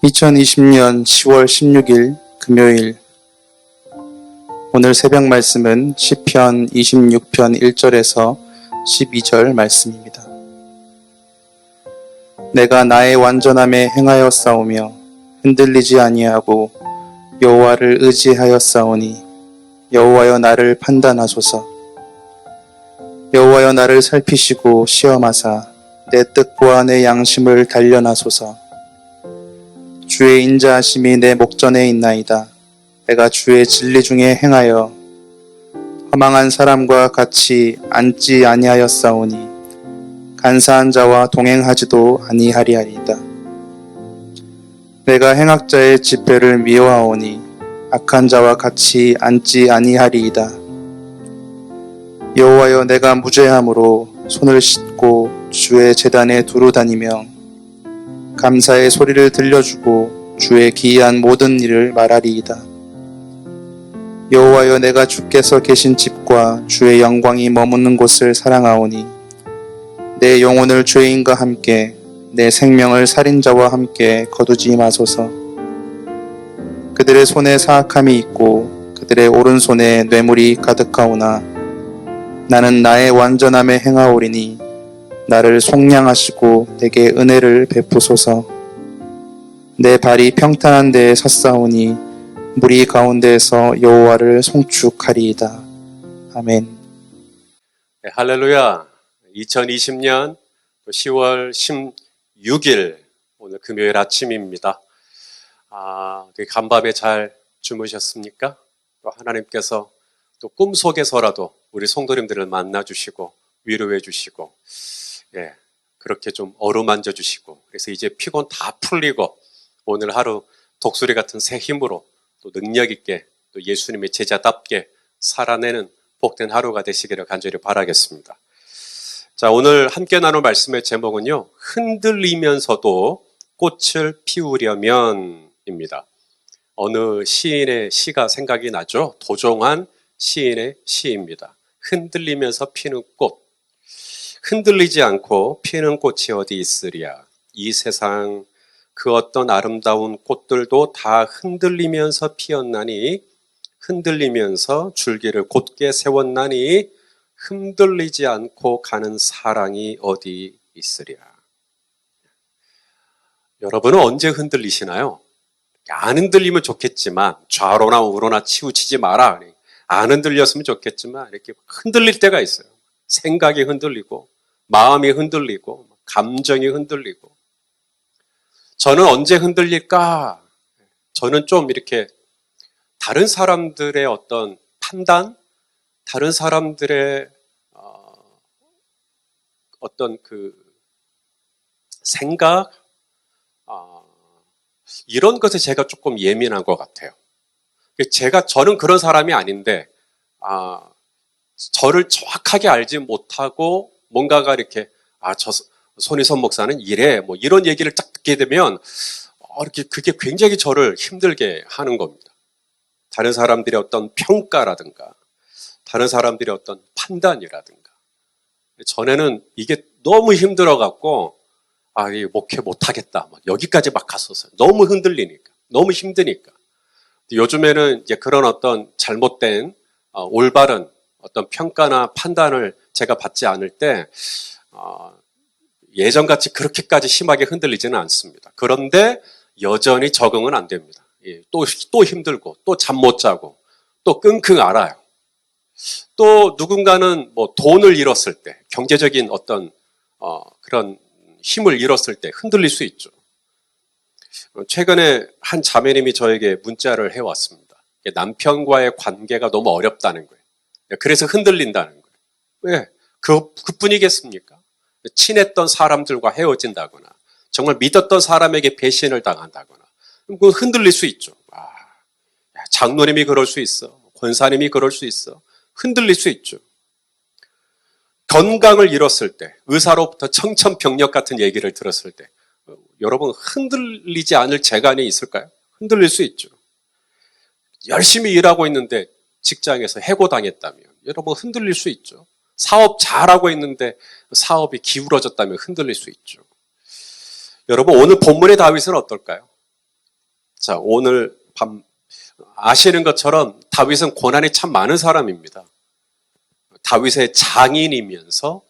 2020년 10월 16일 금요일. 오늘 새벽 말씀은 시편 26편 1절에서 12절 말씀입니다. 내가 나의 완전함에 행하여 싸우며 흔들리지 아니하고 여호와를 의지하여 싸우니 여호와여 나를 판단하소서. 여호와여 나를 살피시고 시험하사 내 뜻과 내 양심을 단련하소서. 주의 인자하심이 내 목전에 있나이다. 내가 주의 진리 중에 행하여 허망한 사람과 같이 앉지 아니하였사오니 간사한 자와 동행하지도 아니하리이다. 내가 행악자의 집회를 미워하오니 악한 자와 같이 앉지 아니하리이다. 여호와여 내가 무죄함으로 손을 씻고 주의 제단에 두루 다니며 감사의 소리를 들려주고 주의 기이한 모든 일을 말하리이다. 여호와여 내가 주께서 계신 집과 주의 영광이 머무는 곳을 사랑하오니 내 영혼을 죄인과 함께 내 생명을 살인자와 함께 거두지 마소서. 그들의 손에 사악함이 있고 그들의 오른손에 뇌물이 가득하오나 나는 나의 완전함에 행하오리니 나를 속량하시고 내게 은혜를 베푸소서. 내 발이 평탄한 데에 섰사오니 무리 가운데에서 여호와를 송축하리이다. 아멘. 네, 할렐루야. 2020년 10월 16일 오늘 금요일 아침입니다. 되게 간밤에 잘 주무셨습니까? 또 하나님께서 또 꿈속에서라도 우리 성도님들을 만나주시고 위로해 주시고 그렇게 좀 어루만져 주시고 그래서 이제 피곤 다 풀리고 오늘 하루 독수리 같은 새 힘으로 또 능력 있게 또 예수님의 제자답게 살아내는 복된 하루가 되시기를 간절히 바라겠습니다. 자, 오늘 함께 나눌 말씀의 제목은요, 흔들리면서도 꽃을 피우려면입니다. 어느 시인의 시가 생각이 나죠? 도종환 시인의 시입니다. 흔들리면서 피는 꽃. 흔들리지 않고 피는 꽃이 어디 있으랴. 이 세상 그 어떤 아름다운 꽃들도 다 흔들리면서 피었나니 흔들리면서 줄기를 곧게 세웠나니 흔들리지 않고 가는 사랑이 어디 있으랴. 여러분은 언제 흔들리시나요? 안 흔들리면 좋겠지만 좌로나 우로나 치우치지 마라. 안 흔들렸으면 좋겠지만 이렇게 흔들릴 때가 있어요. 생각이 흔들리고 마음이 흔들리고 감정이 흔들리고. 저는 언제 흔들릴까? 저는 좀 이렇게 다른 사람들의 어떤 판단, 다른 사람들의 어떤 그 생각, 이런 것에 제가 조금 예민한 것 같아요. 저는 그런 사람이 아닌데, 저를 정확하게 알지 못하고 뭔가가 이렇게, 손희선 목사는 이래, 뭐 이런 얘기를 딱 듣게 되면, 이렇게 그게 굉장히 저를 힘들게 하는 겁니다. 다른 사람들의 어떤 평가라든가, 다른 사람들의 어떤 판단이라든가. 전에는 이게 너무 힘들어갖고, 이 목회 못하겠다. 여기까지 막 갔었어요. 너무 흔들리니까, 너무 힘드니까. 요즘에는 이제 그런 어떤 잘못된, 올바른 어떤 평가나 판단을 제가 받지 않을 때, 예전같이 그렇게까지 심하게 흔들리지는 않습니다. 그런데 여전히 적응은 안 됩니다. 또 힘들고, 또 잠 못 자고, 또 끙끙 앓아요. 또 누군가는 뭐 돈을 잃었을 때, 경제적인 어떤, 그런 힘을 잃었을 때 흔들릴 수 있죠. 최근에 한 자매님이 저에게 문자를 해왔습니다. 남편과의 관계가 너무 어렵다는 거예요. 그래서 흔들린다는 거예요. 왜? 그뿐이겠습니까? 친했던 사람들과 헤어진다거나 정말 믿었던 사람에게 배신을 당한다거나 그건 흔들릴 수 있죠. 장로님이 그럴 수 있어. 권사님이 그럴 수 있어. 흔들릴 수 있죠. 건강을 잃었을 때, 의사로부터 청천벽력 같은 얘기를 들었을 때 여러분 흔들리지 않을 재간이 있을까요? 흔들릴 수 있죠. 열심히 일하고 있는데 직장에서 해고당했다면 여러분 흔들릴 수 있죠. 사업 잘하고 있는데 사업이 기울어졌다면 흔들릴 수 있죠. 여러분 오늘 본문의 다윗은 어떨까요? 자, 오늘 밤 아시는 것처럼 다윗은 고난이 참 많은 사람입니다. 다윗의 장인이면서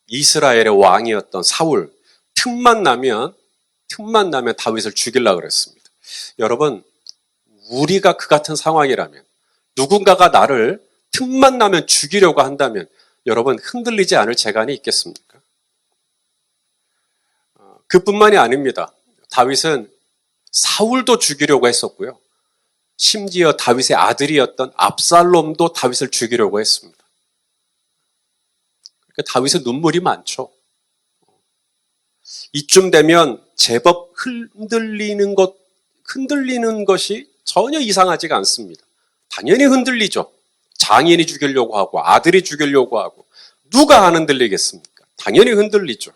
이스라엘의 왕이었던 사울, 틈만 나면 다윗을 죽이려고 그랬습니다. 여러분, 우리가 그 같은 상황이라면, 누군가가 나를 틈만 나면 죽이려고 한다면 여러분 흔들리지 않을 재간이 있겠습니까? 그뿐만이 아닙니다. 다윗은 사울도 죽이려고 했었고요. 심지어 다윗의 아들이었던 압살롬도 다윗을 죽이려고 했습니다. 그러니까 다윗은 눈물이 많죠. 이쯤 되면 제법 흔들리는 것이 전혀 이상하지가 않습니다. 당연히 흔들리죠. 장인이 죽이려고 하고 아들이 죽이려고 하고 누가 안 흔들리겠습니까? 당연히 흔들리죠.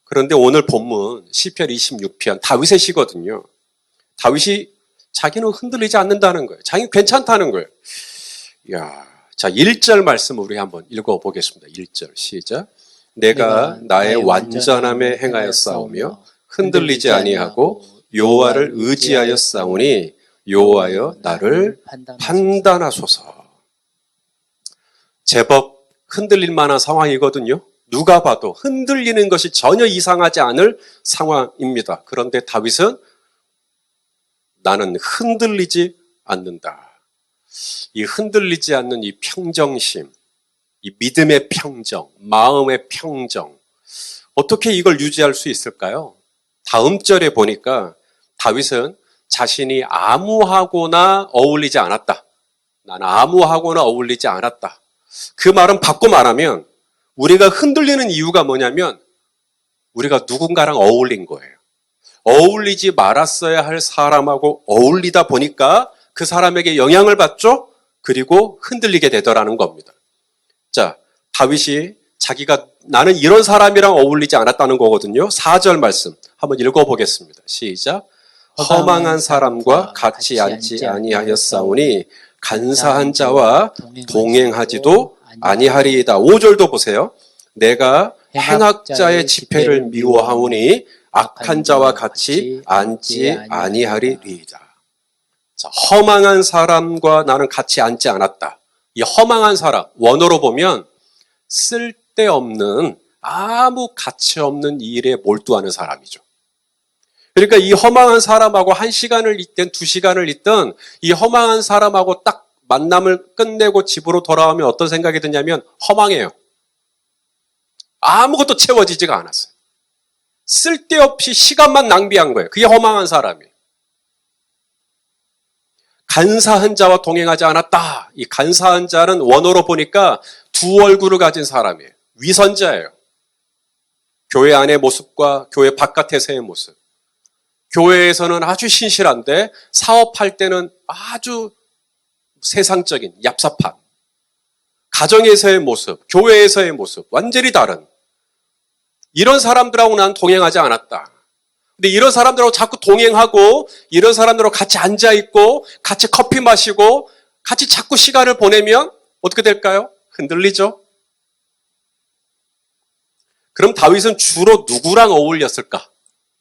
그런데 오늘 본문 시편 26편 다윗의 시거든요. 다윗이 자기는 흔들리지 않는다는 거예요. 자기는 괜찮다는 거예요. 이야, 자 1절 말씀 우리 한번 읽어보겠습니다. 1절 시작. 내가 나의 완전함에 행하였사오며 흔들리지 아니하고 여호와를 의지하였사오니 여호와여 나를 판단하소서. 제법 흔들릴 만한 상황이거든요. 누가 봐도 흔들리는 것이 전혀 이상하지 않을 상황입니다. 그런데 다윗은 나는 흔들리지 않는다. 이 흔들리지 않는 이 평정심, 이 믿음의 평정, 마음의 평정, 어떻게 이걸 유지할 수 있을까요? 다음 절에 보니까 다윗은 자신이 아무하고나 어울리지 않았다. 나는 아무하고나 어울리지 않았다. 그 말은 바꿔 말하면 우리가 흔들리는 이유가 뭐냐면 우리가 누군가랑 어울린 거예요. 어울리지 말았어야 할 사람하고 어울리다 보니까 그 사람에게 영향을 받죠? 그리고 흔들리게 되더라는 겁니다. 자, 다윗이 자기가 나는 이런 사람이랑 어울리지 않았다는 거거든요. 4절 말씀 한번 읽어보겠습니다. 시작. 허망한 사람과 같이 앉지 아니하였사오니 간사한 자와 동행하지도 아니하리이다. 5절도 보세요. 내가 행악자의 지폐를 미워하오니 악한 자와 같이 앉지 아니하리이다. 자, 허망한 사람과 나는 같이 앉지 않았다. 이 허망한 사람, 원어로 보면 쓸데없는 아무 가치 없는 일에 몰두하는 사람이죠. 그러니까 이 허망한 사람하고 1시간을 있든 2시간을 있든 이 허망한 사람하고 딱 만남을 끝내고 집으로 돌아오면 어떤 생각이 드냐면 허망해요. 아무것도 채워지지가 않았어요. 쓸데없이 시간만 낭비한 거예요. 그게 허망한 사람이에요. 간사한 자와 동행하지 않았다. 이 간사한 자는 원어로 보니까 두 얼굴을 가진 사람이에요. 위선자예요. 교회 안의 모습과 교회 바깥에서의 모습. 교회에서는 아주 신실한데 사업할 때는 아주 세상적인 얍삽한. 가정에서의 모습, 교회에서의 모습 완전히 다른. 이런 사람들하고 난 동행하지 않았다. 근데 이런 사람들하고 자꾸 동행하고 이런 사람들하고 같이 앉아있고 같이 커피 마시고 같이 자꾸 시간을 보내면 어떻게 될까요? 흔들리죠? 그럼 다윗은 주로 누구랑 어울렸을까?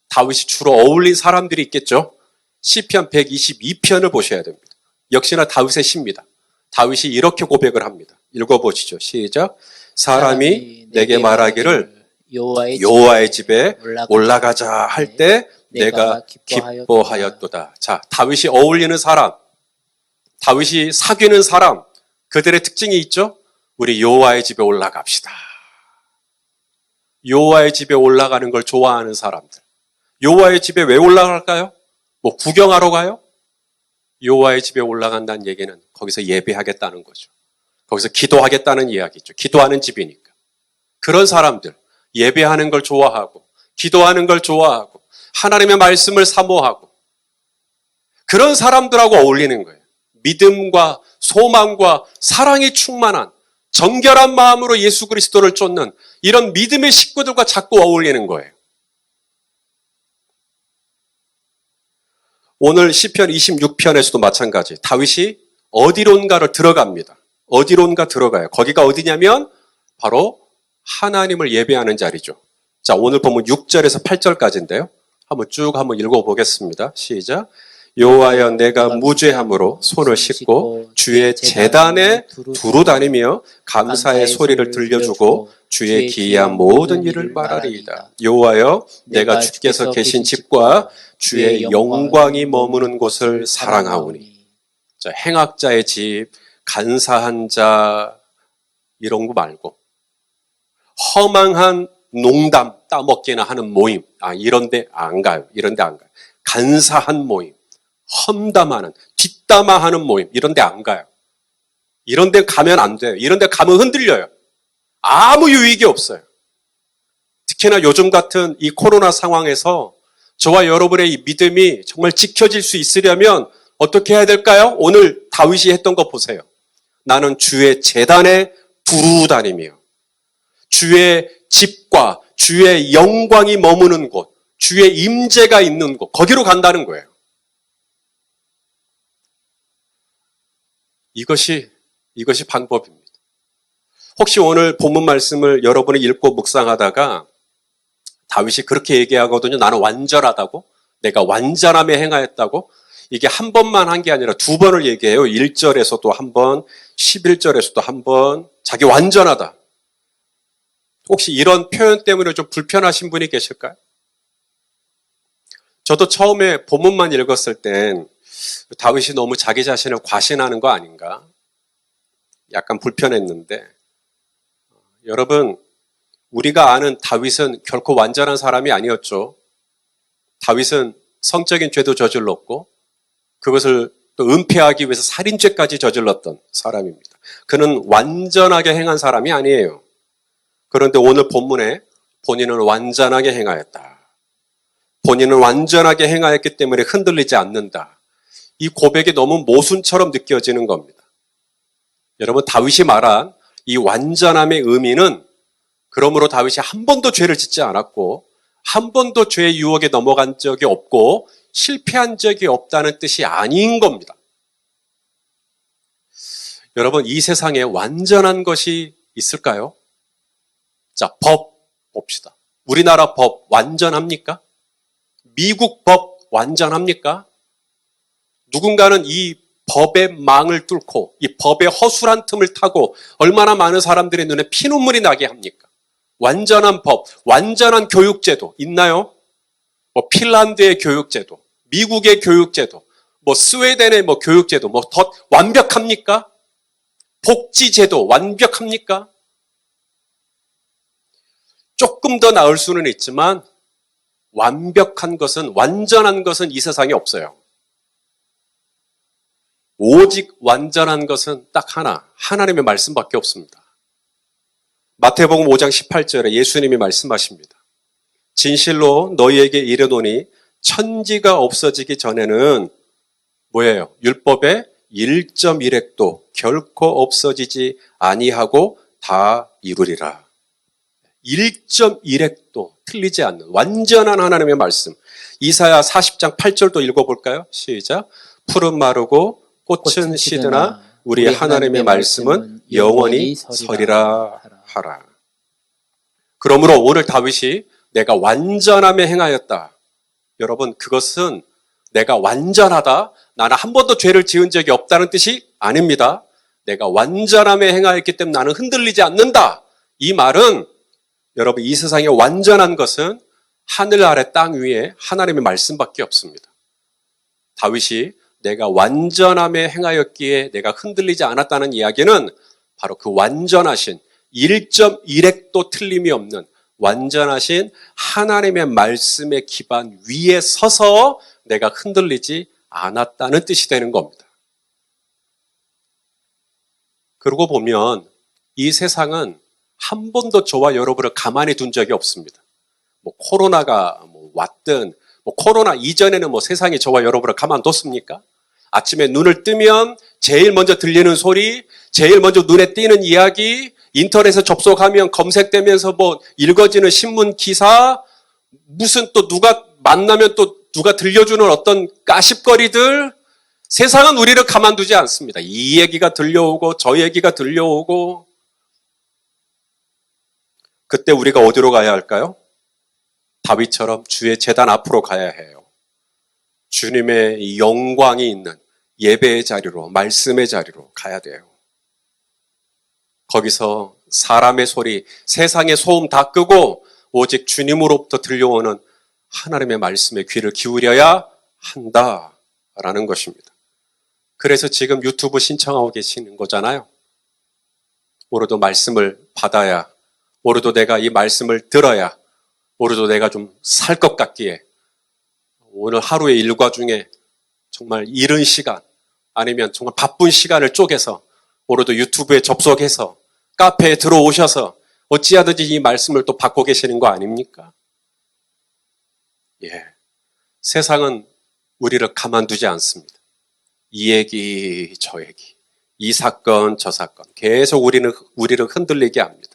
다윗이 주로 어울린 사람들이 있겠죠? 시편 122편을 보셔야 됩니다. 역시나 다윗의 시입니다. 다윗이 이렇게 고백을 합니다. 읽어보시죠. 시작. 사람이 내게 말하기를 여호와의 집에 올라가자 할 때 내가 기뻐하였도다. 자, 다윗이 어울리는 사람, 다윗이 사귀는 사람, 그들의 특징이 있죠? 우리 여호와의 집에 올라갑시다. 여호와의 집에 올라가는 걸 좋아하는 사람들. 여호와의 집에 왜 올라갈까요? 뭐 구경하러 가요? 여호와의 집에 올라간다는 얘기는 거기서 예배하겠다는 거죠. 거기서 기도하겠다는 이야기죠. 기도하는 집이니까. 그런 사람들, 예배하는 걸 좋아하고 기도하는 걸 좋아하고 하나님의 말씀을 사모하고 그런 사람들하고 어울리는 거예요. 믿음과 소망과 사랑이 충만한 정결한 마음으로 예수 그리스도를 쫓는 이런 믿음의 식구들과 자꾸 어울리는 거예요. 오늘 시편 26편에서도 마찬가지. 다윗이 어디론가를 들어갑니다. 어디론가 들어가요. 거기가 어디냐면 바로 하나님을 예배하는 자리죠. 자, 오늘 보면 6절에서 8절까지인데요. 한번 읽어보겠습니다. 시작. 여호와여 내가 무죄함으로 손을 씻고 주의 제단에 두루 다니며 감사의 소리를 들려주고 주의 기이한 모든 일을 말하리이다. 여호와여 내가 주께서 계신 집과 주의 영광이 머무는 곳을 사랑하오니. 자, 행악자의 집, 간사한 자 이런 거 말고 허망한 농담 따먹기나 하는 모임, 이런데 안 가요. 이런데 안 가요. 간사한 모임, 험담하는, 뒷담화하는 모임, 이런데 안 가요. 이런데 가면 안 돼요. 이런데 가면 흔들려요. 아무 유익이 없어요. 특히나 요즘 같은 이 코로나 상황에서 저와 여러분의 이 믿음이 정말 지켜질 수 있으려면 어떻게 해야 될까요? 오늘 다윗이 했던 거 보세요. 나는 주의 제단에 두루 다니며 주의 집과 주의 영광이 머무는 곳, 주의 임재가 있는 곳, 거기로 간다는 거예요. 이것이 방법입니다. 혹시 오늘 본문 말씀을 여러분이 읽고 묵상하다가 다윗이 그렇게 얘기하거든요. 나는 완전하다고, 내가 완전함에 행하였다고. 이게 한 번만 한 게 아니라 두 번을 얘기해요. 1절에서도 한 번, 11절에서도 한 번, 자기 완전하다. 혹시 이런 표현 때문에 좀 불편하신 분이 계실까요? 저도 처음에 본문만 읽었을 땐 다윗이 너무 자기 자신을 과신하는 거 아닌가? 약간 불편했는데, 여러분, 우리가 아는 다윗은 결코 완전한 사람이 아니었죠. 다윗은 성적인 죄도 저질렀고, 그것을 또 은폐하기 위해서 살인죄까지 저질렀던 사람입니다. 그는 완전하게 행한 사람이 아니에요. 그런데 오늘 본문에 본인은 완전하게 행하였다. 본인은 완전하게 행하였기 때문에 흔들리지 않는다. 이 고백이 너무 모순처럼 느껴지는 겁니다. 여러분, 다윗이 말한 이 완전함의 의미는 그러므로 다윗이 한 번도 죄를 짓지 않았고 한 번도 죄의 유혹에 넘어간 적이 없고 실패한 적이 없다는 뜻이 아닌 겁니다. 여러분, 이 세상에 완전한 것이 있을까요? 자, 법 봅시다. 우리나라 법 완전합니까? 미국 법 완전합니까? 누군가는 이 법의 망을 뚫고 이 법의 허술한 틈을 타고 얼마나 많은 사람들의 눈에 피눈물이 나게 합니까? 완전한 법, 완전한 교육제도 있나요? 뭐 핀란드의 교육제도, 미국의 교육제도, 뭐 스웨덴의 뭐 교육제도, 뭐 더 완벽합니까? 복지제도 완벽합니까? 조금 더 나을 수는 있지만 완벽한 것은, 완전한 것은 이 세상에 없어요. 오직 완전한 것은 딱 하나, 하나님의 말씀밖에 없습니다. 마태복음 5장 18절에 예수님이 말씀하십니다. 진실로 너희에게 이르노니 천지가 없어지기 전에는 뭐예요? 율법의 1.1획도 결코 없어지지 아니하고 다 이루리라. 1.1획도 틀리지 않는 완전한 하나님의 말씀. 이사야 40장 8절도 읽어볼까요? 시작. 푸른 마르고 꽃은 시드나 우리 하나님의 말씀은 영원히 서리라 하라. 그러므로 오늘 다윗이 내가 완전함에 행하였다. 여러분, 그것은 내가 완전하다, 나는 한 번도 죄를 지은 적이 없다는 뜻이 아닙니다. 내가 완전함에 행하였기 때문에 나는 흔들리지 않는다. 이 말은 여러분, 이 세상에 완전한 것은 하늘 아래 땅 위에 하나님의 말씀밖에 없습니다. 다윗이 내가 완전함에 행하였기에 내가 흔들리지 않았다는 이야기는 바로 그 완전하신 1.1획도 틀림이 없는 완전하신 하나님의 말씀의 기반 위에 서서 내가 흔들리지 않았다는 뜻이 되는 겁니다. 그러고 보면 이 세상은 한 번도 저와 여러분을 가만히 둔 적이 없습니다. 뭐 코로나가 왔든, 뭐 코로나 이전에는 뭐 세상이 저와 여러분을 가만뒀습니까? 아침에 눈을 뜨면 제일 먼저 들리는 소리, 제일 먼저 눈에 띄는 이야기, 인터넷에 접속하면 검색되면서 뭐 읽어지는 신문 기사, 무슨 또 누가 만나면 또 누가 들려주는 어떤 까십거리들, 세상은 우리를 가만두지 않습니다. 이 얘기가 들려오고 저 얘기가 들려오고. 그때 우리가 어디로 가야 할까요? 다윗처럼 주의 제단 앞으로 가야 해요. 주님의 영광이 있는 예배의 자리로, 말씀의 자리로 가야 돼요. 거기서 사람의 소리, 세상의 소음 다 끄고 오직 주님으로부터 들려오는 하나님의 말씀에 귀를 기울여야 한다라는 것입니다. 그래서 지금 유튜브 신청하고 계시는 거잖아요. 오늘도 말씀을 받아야, 오늘도 내가 이 말씀을 들어야, 오늘도 내가 좀 살 것 같기에 오늘 하루의 일과 중에 정말 이른 시간 아니면 정말 바쁜 시간을 쪼개서 오늘도 유튜브에 접속해서 카페에 들어오셔서 어찌하든지 이 말씀을 또 받고 계시는 거 아닙니까? 예. 세상은 우리를 가만두지 않습니다. 이 얘기, 저 얘기, 이 사건, 저 사건. 계속 우리를 흔들리게 합니다.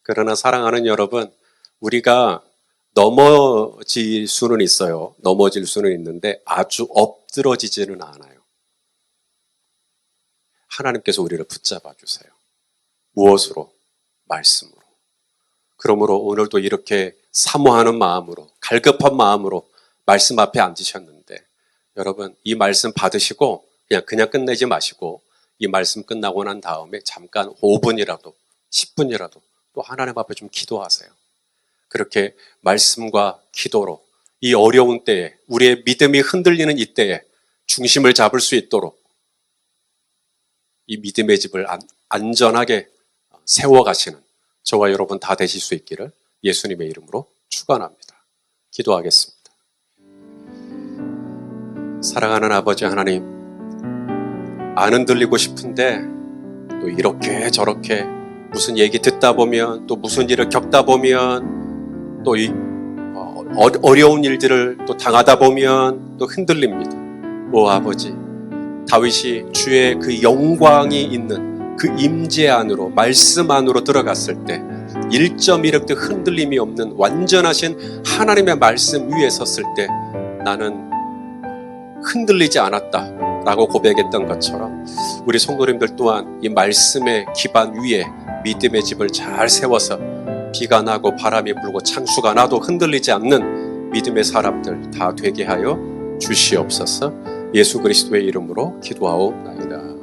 그러나 사랑하는 여러분, 우리가 넘어질 수는 있어요. 넘어질 수는 있는데 아주 엎드러지지는 않아요. 하나님께서 우리를 붙잡아 주세요. 무엇으로? 말씀으로. 그러므로 오늘도 이렇게 사모하는 마음으로, 갈급한 마음으로 말씀 앞에 앉으셨는데 여러분 이 말씀 받으시고 그냥 끝내지 마시고 이 말씀 끝나고 난 다음에 잠깐 5분이라도 10분이라도 또 하나님 앞에 좀 기도하세요. 그렇게 말씀과 기도로 이 어려운 때에 우리의 믿음이 흔들리는 이때에 중심을 잡을 수 있도록 이 믿음의 집을 안전하게 세워가시는 저와 여러분 다 되실 수 있기를 예수님의 이름으로 축원합니다. 기도하겠습니다. 사랑하는 아버지 하나님, 안 흔들리고 싶은데 또 이렇게 저렇게 무슨 얘기 듣다 보면 또 무슨 일을 겪다 보면 또 이 어려운 일들을 또 당하다 보면 또 흔들립니다. 오 아버지, 다윗이 주의 그 영광이 있는 그 임재 안으로 말씀 안으로 들어갔을 때 1.1획도 흔들림이 없는 완전하신 하나님의 말씀 위에 섰을 때 나는 흔들리지 않았다라고 고백했던 것처럼 우리 성도님들 또한 이 말씀의 기반 위에 믿음의 집을 잘 세워서 비가 나고 바람이 불고 창수가 나도 흔들리지 않는 믿음의 사람들 다 되게 하여 주시옵소서. 예수 그리스도의 이름으로 기도하옵나이다.